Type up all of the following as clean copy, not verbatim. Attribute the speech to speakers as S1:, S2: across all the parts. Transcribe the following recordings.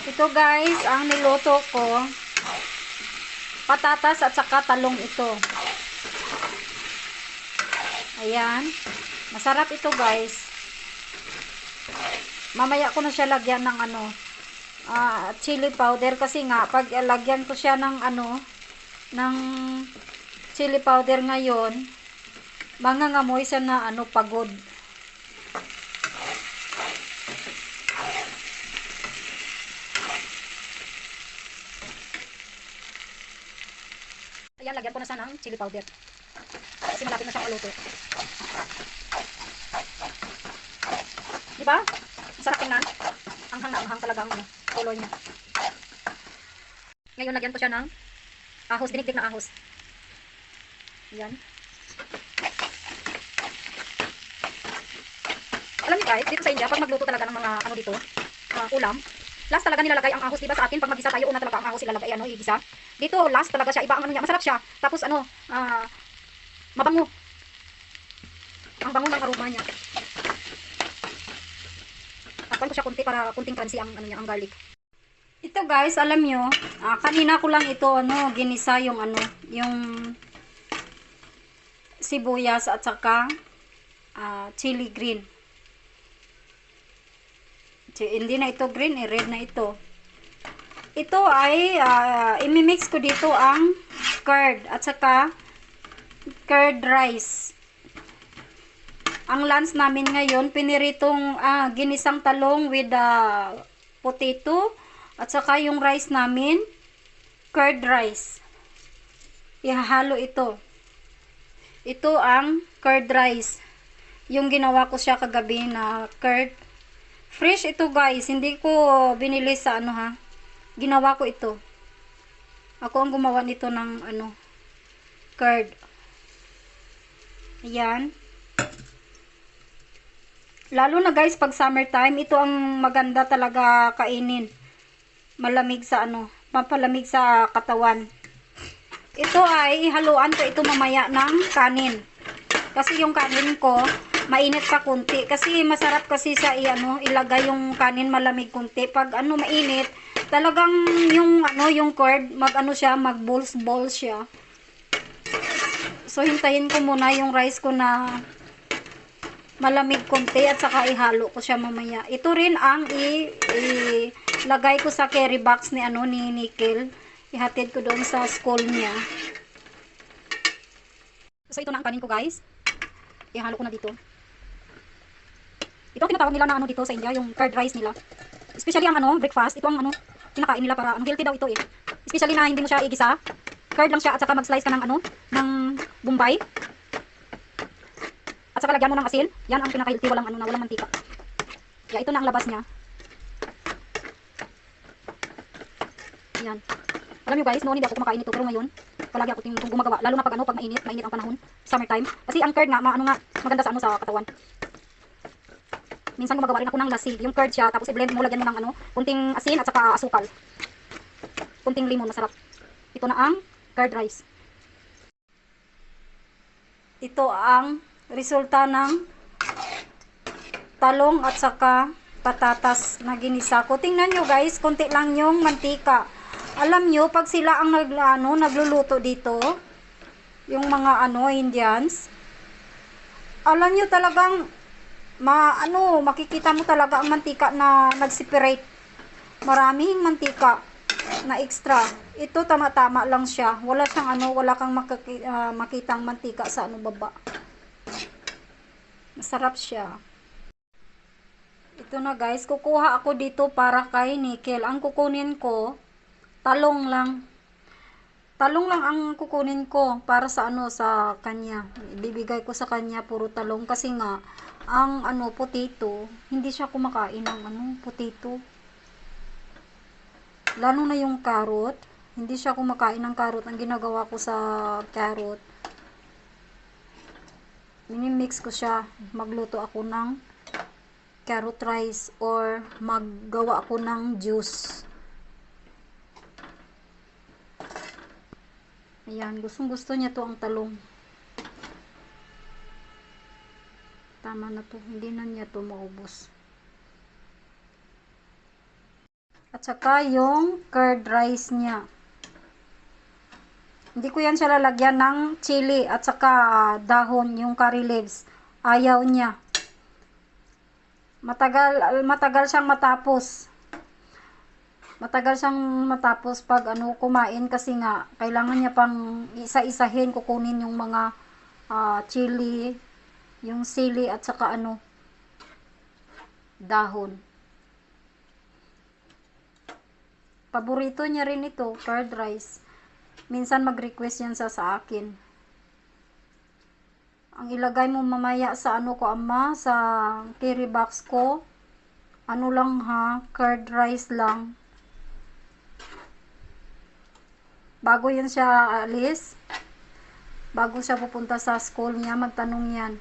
S1: Ito guys, ang niluto ko, patatas at saka talong ito. Ayan. Masarap ito guys. Mamaya ko na siya lagyan ng chili powder kasi nga pag lagyan ko siya ng ng chili powder ngayon, mangangamoy siya na pagod. Ayan, lagyan ko na siya ng chili powder. Kasi malapit na siyang maluto. Diba? Masarap tingnan. Anghang na anghang talaga ang color niya. Ngayon, lagyan ko siya ng ahos, dinigdig na ahos. Ayan. Alam niyo guys, dito sa India, pag magluto talaga ng mga dito, ulam, last talaga nilalagay ang ahos. Diba sa atin, pag magisa tayo, una talaga ang ahos ilalagay, igisa. Dito, last talaga siya, iba ang niya, masarap siya. Tapos mabango. Ang bango ng aroma niya. Takpan ko siya konti para kunting crunchy ang ang garlic. Ito guys, alam nyo, kanina ko lang ito ginisa yung yung sibuyas at saka chili green. Hindi na ito green, red na ito. Ito ay imimix ko dito ang curd at saka curd rice. Ang lunch namin ngayon, piniritong ginisang talong with potato at saka yung rice namin, curd rice. Ihahalo ito. Ito ang curd rice. Yung ginawa ko siya kagabi na curd. Fresh ito guys, hindi ko binili sa Ginawa ko ito. Ako ang gumawa nito ng curd. Ayan. Lalo na guys, pag summertime, ito ang maganda talaga kainin. Malamig sa pampalamig sa katawan. Ito ay haluan ko ito mamaya ng kanin. Kasi yung kanin ko, mainit pa kunti. Kasi masarap kasi sa ilagay yung kanin malamig kunti. Pag mainit, talagang yung curd, mag-balls siya. So, hintayin ko muna yung rice ko na malamig konti at saka ihalo ko siya mamaya. Ito rin ang ilagay ko sa carry box ni Nickel. Ihatid ko doon sa school niya. So ito na ang kanin ko guys. Ihalo ko na dito. Ito ang tinatawag nila na dito sa India, yung curd rice nila. Especially ang breakfast, ito ang kinakain nila para healthy daw ito eh. Especially na hindi mo siya igisa. Curd lang siya at saka mag-slice ka ng ng bombay. At saka lagyan mo ng asin. Yan ang pinaka-healthy, walang walang mantika. Kaya ito na ang labas niya. Yan. Alam niyo guys, noon hindi ako kumakain nito pero ngayon palagi ako gumagawa. Lalo na pag pag mainit ang panahon, summertime. Kasi ang curd nga maganda sa sa katawan. Minsan gumagawa rin ako ng lassi. Yung curd siya, tapos i-blend mo, lagyan mo ng kunting asin at saka asukal. Kunting limon, masarap. Ito na ang curd rice. Ito ang resulta ng talong at saka patatas na ginisa ko. Tingnan nyo guys, konti lang yung mantika. Alam nyo, pag sila ang nagluluto dito, yung mga Indians, alam nyo talagang makikita mo talaga ang mantika na nag-separate. Maraming mantika na extra. Ito tama-tama lang siya. Wala siyang wala kang makitang mantika sa baba. Masarap siya. Ito na guys, kukuha ako dito para kay Nickel. Ang kukunin ko, talong lang. Talong lang ang kukunin ko para sa sa kanya. Ibibigay ko sa kanya puro talong kasi nga ang potato, hindi siya kumakain ng potato. Lalo na yung carrot, hindi siya kumakain ng carrot. Ang ginagawa ko sa carrot, minimix ko siya. Magluto ako ng carrot rice or maggawa ako ng juice. Ayan, gustong gusto niya to ang talong. Tama na to, hindi na niya to maubos. At saka yung curd rice niya. Hindi ko yan siya lalagyan ng chili at saka dahon, yung curry leaves. Ayaw niya. Matagal siyang matapos. Matagal siyang matapos pag kumain kasi nga kailangan niya pang isa-isahin, kukunin yung mga chili, yung sili at saka dahon. Paborito niya rin ito, curd rice. Minsan mag-request yan sa akin. Ang ilagay mo mamaya sa ko ama, sa carry box ko. Ano lang ha, curd rice lang. Bago yun siya alis, bago siya pupunta sa school niya, magtanong yan.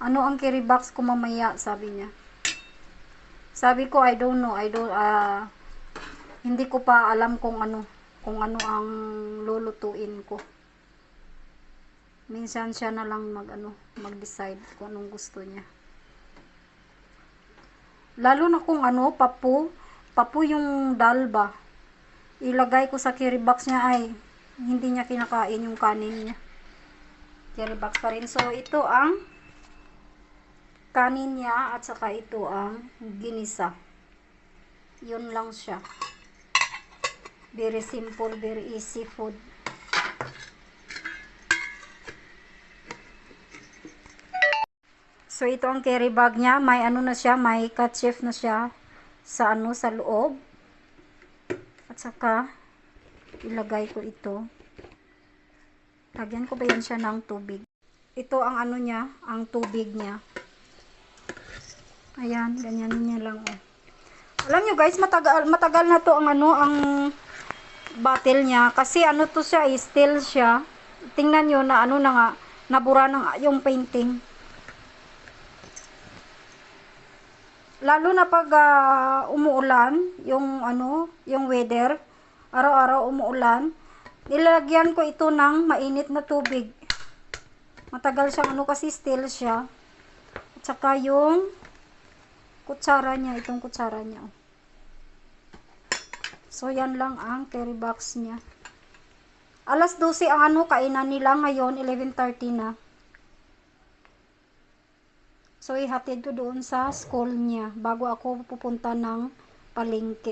S1: Ano ang carry box ko mamaya, sabi niya. Sabi ko, I don't know, hindi ko pa alam kung ano ang lulutuin ko. Minsan siya na lang mag-decide kung anong gusto niya. Lalo na kung papu yung dalba. Ilagay ko sa carry box niya ay hindi niya kinakain yung kanin niya. Carry box pa rin. So, ito ang kanin niya at saka ito ang ginisa. Yun lang siya. Very simple, very easy food. So, ito ang carry bag niya. May na siya, may kerchief na siya sa sa loob. At saka, ilagay ko ito. Lagyan ko ba yan siya ng tubig? Ito ang niya, ang tubig niya. Ayan, ganyan niya lang. Alam nyo guys, matagal na to ang ang bottle niya. Kasi to siya, steel siya. Tingnan nyo na na nga, nabura ng yung painting. Lalo na pag umuulan, yung yung weather, araw-araw umuulan, nilagyan ko ito ng mainit na tubig. Matagal siyang kasi steel siya. At saka yung kutsara niya, itong kutsara niya. So yan lang ang carry box niya. Alas 12 ang kainan nila ngayon, 11:30 na. So, ihatid ko doon sa school niya bago ako pupunta ng palengke.